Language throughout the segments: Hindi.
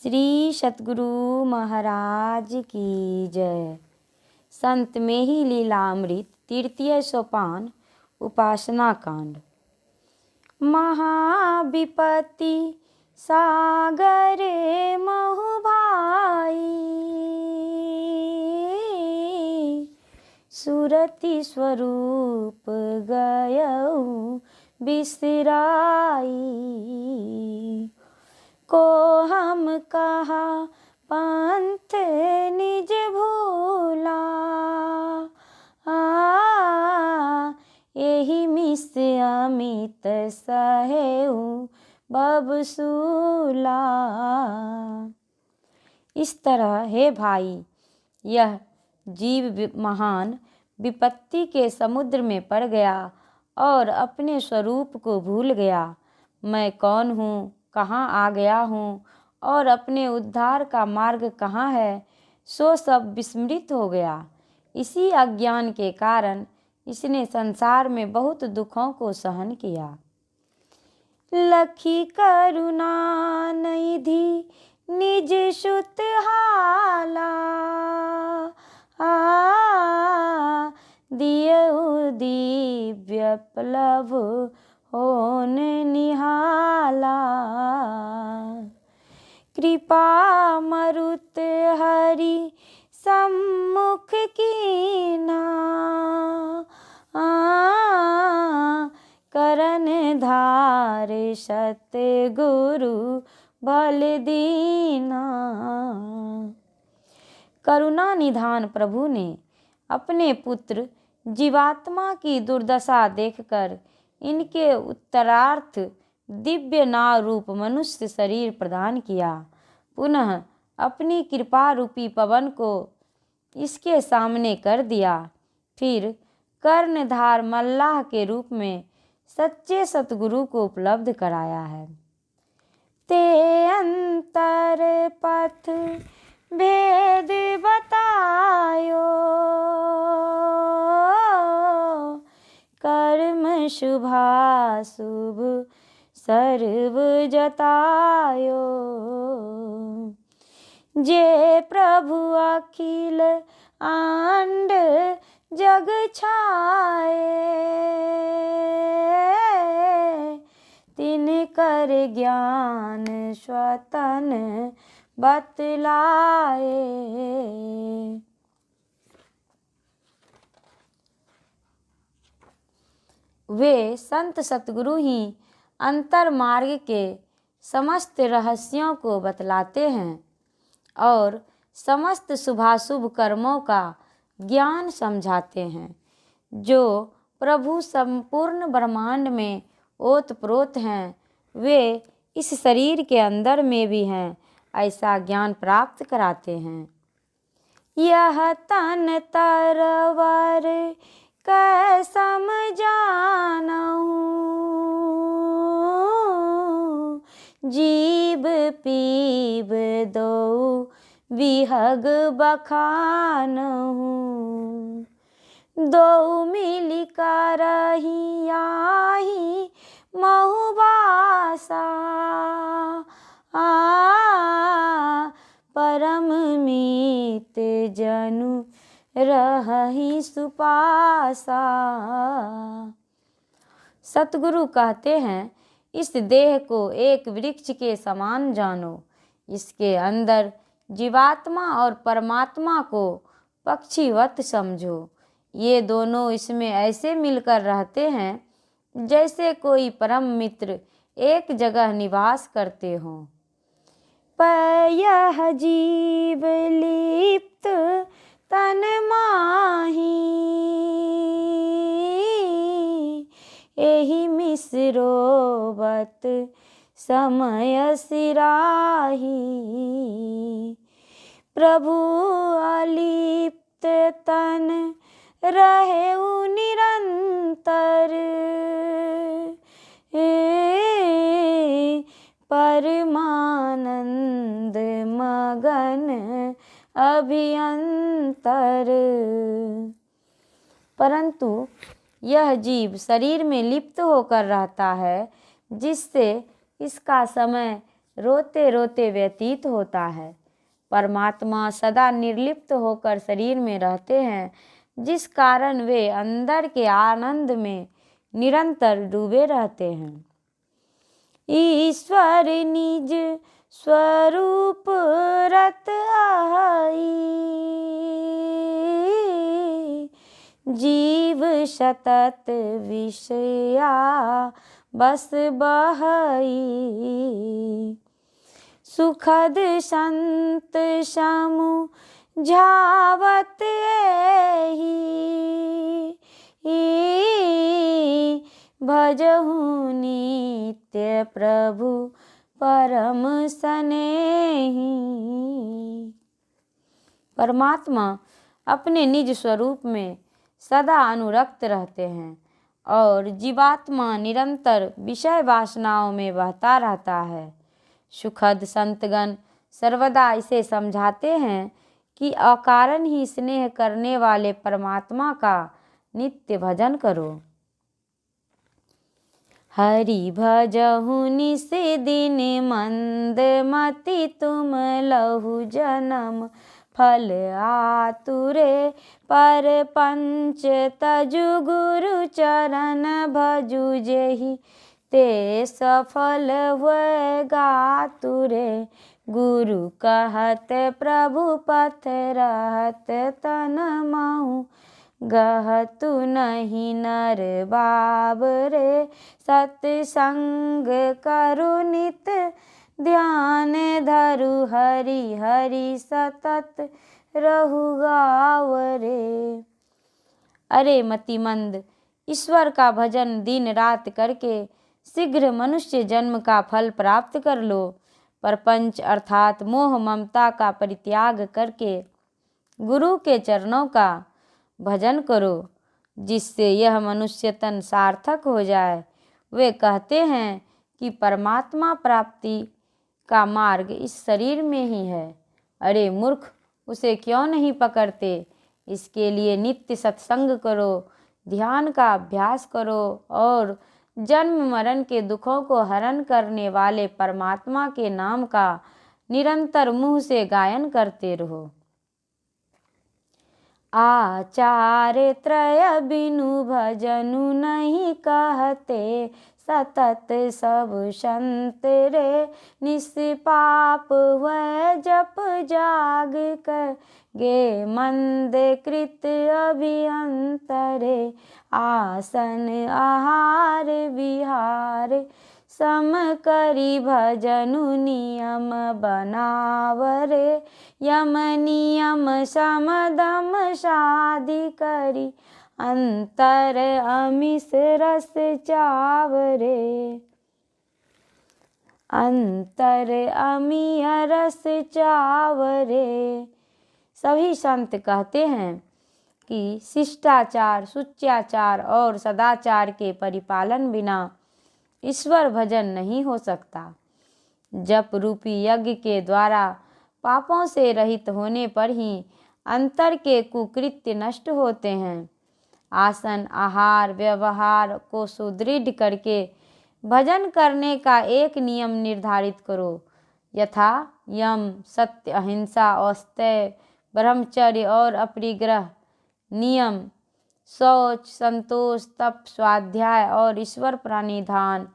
श्री सतगुरु महाराज की जय। संत में ही लीलामृत तृतीय सोपान उपासना कांड। महाविपत्ति सागर महु भाई, सुरति स्वरूप गयऊ बिसराई। को हम कहा पंथ निज भूला, यही मिस अमित सहेऊ बबसूला। इस तरह हे भाई, यह जीव महान विपत्ति के समुद्र में पड़ गया और अपने स्वरूप को भूल गया। मैं कौन हूँ, कहाँ आ गया हूँ और अपने उद्धार का मार्ग कहाँ है, सो सब विस्मृत हो गया। इसी अज्ञान के कारण इसने संसार में बहुत दुखों को सहन किया। लखी करुणा निधि निज सुत हाला, दियउ दिव्य प्लव होन निहाला। कृपा मरुत हरि सम्मुख कीना, करन धार सतगुरु बल दीना। करुणा निधान प्रभु ने अपने पुत्र जीवात्मा की दुर्दशा देखकर इनके उत्तरार्थ दिव्य नाव रूप मनुष्य शरीर प्रदान किया। पुनः अपनी कृपा रूपी पवन को इसके सामने कर दिया। फिर कर्णधार मल्लाह के रूप में सच्चे सतगुरु को उपलब्ध कराया है। ते अंतर पथ भेद बतायो, कर्म शुभाशुभ सर्व जतायो। जे प्रभु अखिल आंड जग छाए, तिन कर ज्ञान स्वतन बतलाए। वे संत सतगुरु ही अंतर मार्ग के समस्त रहस्यों को बतलाते हैं और समस्त शुभाशुभ कर्मों का ज्ञान समझाते हैं। जो प्रभु संपूर्ण ब्रह्मांड में ओतप्रोत हैं, वे इस शरीर के अंदर में भी हैं, ऐसा ज्ञान प्राप्त कराते हैं। यह तन तरवर कसम जानहूँ, जीव पीब दो विहग बखानहूँ। दो मिल करही आही महुबासा, परम मीत जनु रहहि सुपासा। सतगुरु कहते हैं, इस देह को एक वृक्ष के समान जानो। इसके अंदर जीवात्मा और परमात्मा को पक्षीवत समझो। ये दोनों इसमें ऐसे मिलकर रहते हैं जैसे कोई परम मित्र एक जगह निवास करते हों। पर यह जीव लिप्त तन माही, एही मिसरोबत समय सिराही। प्रभु अलिप्त तन रहेउ निरंतर, परमानंद मगन अभियंतर। परंतु यह जीव शरीर में लिप्त होकर रहता है, जिससे इसका समय रोते रोते व्यतीत होता है। परमात्मा सदा निर्लिप्त होकर शरीर में रहते हैं, जिस कारण वे अंदर के आनंद में निरंतर डूबे रहते हैं। ईश्वर निज स्वरूप रत आई, जीव सतत विषया बस बहई, सुखद संत समुझावत एहि, भजहु नित्य प्रभु परम स्नेही। परमात्मा अपने निज स्वरूप में सदा अनुरक्त रहते हैं और जीवात्मा निरंतर विषय वासनाओं में बहता रहता है। सुखद संतगण सर्वदा इसे समझाते हैं कि अकारण ही स्नेह करने वाले परमात्मा का नित्य भजन करो। हरि भजहु निस दिन मंद मति, तुम लहु जन्म फल आतुरे, पर पंच तजु गुरु चरण भजु जेहि, ते सफल हुए गातुरे। गुरु कहत प्रभु पथ रहत, तन महु गहतु नहीं नर बाबरे, सत्संग करु नित ध्यान धरु, हरि हरि सतत रहु गावरे। अरे मतिमंद, ईश्वर का भजन दिन रात करके शीघ्र मनुष्य जन्म का फल प्राप्त कर लो। परपंच अर्थात मोह ममता का परित्याग करके गुरु के चरणों का भजन करो, जिससे यह मनुष्य तन सार्थक हो जाए। वे कहते हैं कि परमात्मा प्राप्ति का मार्ग इस शरीर में ही है। अरे मूर्ख, उसे क्यों नहीं पकड़ते? इसके लिए नित्य सत्संग करो, ध्यान का अभ्यास करो और जन्म मरण के दुखों को हरण करने वाले परमात्मा के नाम का निरंतर मुँह से गायन करते रहो। आचार त्रय बिनु भजनु नहीं कहते, सतत सब संत रे, निष्पाप हुए जप जाग कर, गे मंद कृत अभियंतरे। आसन आहार विहार सम करी, भजनु नियम बनावरे, यम नियम सम दम शादी करी, अंतर अमिस रस चावरे। अंतर अमीय रस चावरे। सभी संत कहते हैं कि शिष्टाचार, सुच्याचार और सदाचार के परिपालन बिना ईश्वर भजन नहीं हो सकता। जप रूपी यज्ञ के द्वारा पापों से रहित होने पर ही अंतर के कुकृत्य नष्ट होते हैं। आसन आहार व्यवहार को सुदृढ़ करके भजन करने का एक नियम निर्धारित करो, यथा यम, सत्य, अहिंसा, औस्तेय, ब्रह्मचर्य और अपरिग्रह नियम, शौच, संतोष, तप, स्वाध्याय और ईश्वर प्रणिधान,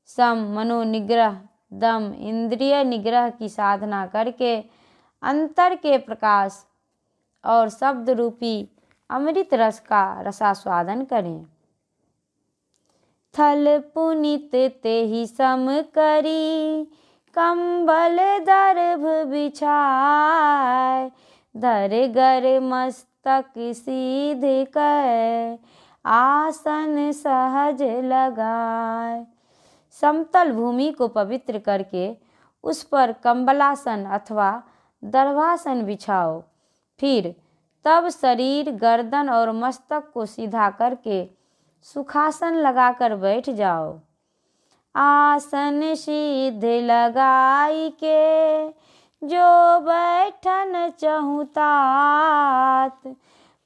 सम, मनोनिग्रह, दम, इंद्रिय निग्रह की साधना करके अंतर के प्रकाश और शब्द रूपी अमृत रस का रसास्वादन करें। थल पुनित तेहि सम करी, कंबल दर्भ बिछाय, धर गर मस्तक सीध कर, आसन सहज लगाए। समतल भूमि को पवित्र करके उस पर कंबलासन अथवा दर्भासन बिछाओ। फिर तब शरीर, गर्दन और मस्तक को सीधा करके सुखासन लगाकर बैठ जाओ। आसन सीध लगाई के, जो बैठन चहु तात,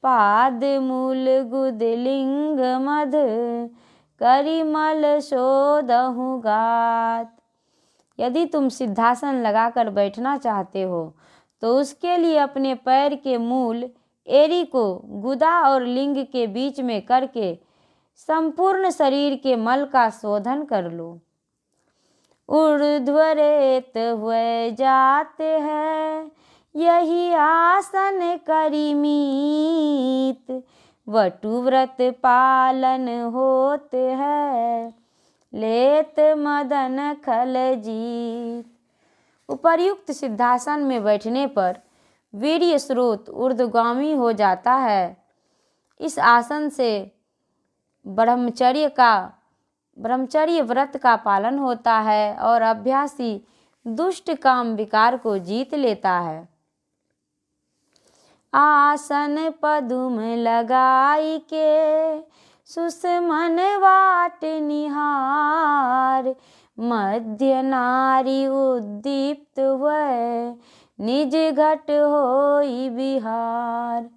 पाद मूल गुद लिंग मध, करिमल शोधहु गात। यदि तुम सिद्धासन लगाकर बैठना चाहते हो तो उसके लिए अपने पैर के मूल एड़ी को गुदा और लिंग के बीच में करके संपूर्ण शरीर के मल का शोधन कर लो। ऊर्ध्वरेत हुए जाते हैं यही आसन करिमीत, वटुव्रत पालन होते हैं लेत मदन खल जीत। उपर्युक्त सिद्धासन में बैठने पर वीर्य स्रोत ऊर्ध्वगामी हो जाता है। इस आसन से ब्रह्मचर्य व्रत का पालन होता है और अभ्यासी दुष्ट काम विकार को जीत लेता है। आसन पदुम लगाई के सुषमन वाट निहार, मध्य नारी उद्दीप्त हुए निज घट होई बिहार।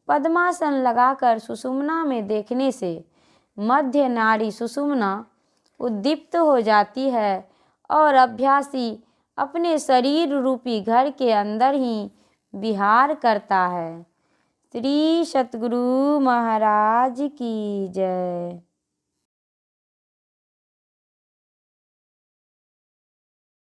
पद्मासन लगाकर सुषुम्ना में देखने से मध्य नाड़ी सुषुम्ना उद्दीप्त हो जाती है और अभ्यासी अपने शरीर रूपी घर के अंदर ही विहार करता है। श्री सतगुरु महाराज की जय।